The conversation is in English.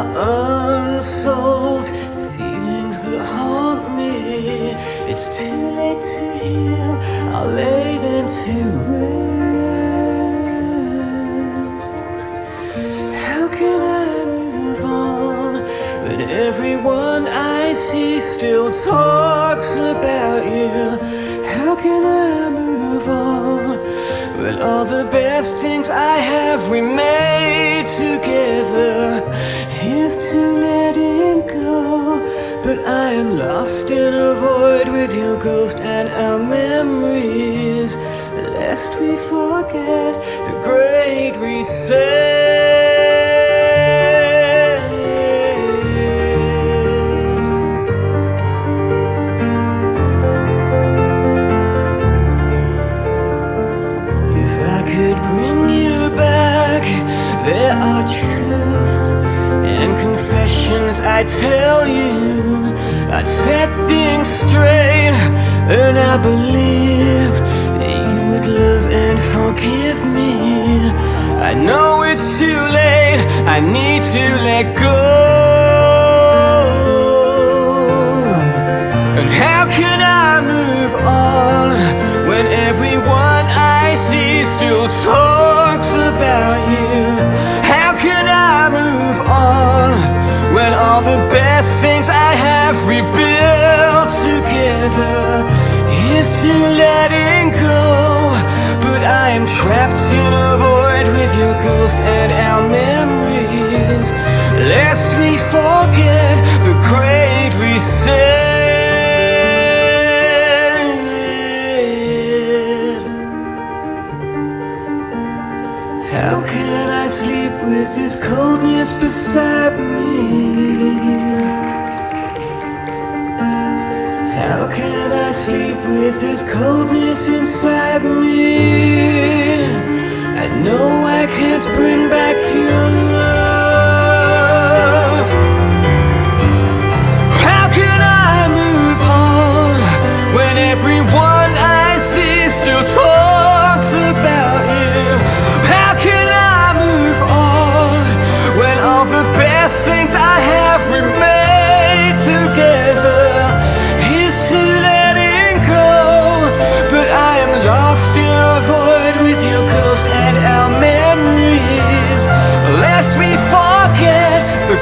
are unsolved, feelings that haunt me. It's too late to heal, I'll lay them to rest. How can I move on when everyone I see still talks about you? How can I move on when all the best things I have we made together? Here's to letting go, but I am lost in a void with your ghost and our memories, lest we forget the great reset. If I could bring you back, there are truths and confessions I'd tell you. I'd set things straight, and I believe that you would love and forgive me. I know it's too late, I need to let go. And how can I move on when everyone I see still talks about you? How can I move on when all the best things I have rebuilt together? Here's to letting go, but I am trapped in a void with your ghost and our memories, lest we forget the great reset. How can I sleep with this coldness beside me? How can I sleep with this coldness inside me? I know I can't bring back your love. How can I move on when everyone I see still talks about you? How can I move on when all the best things I have remain together? Here's to letting go, but I am lost in a void with your ghost and our memories, lest we forget the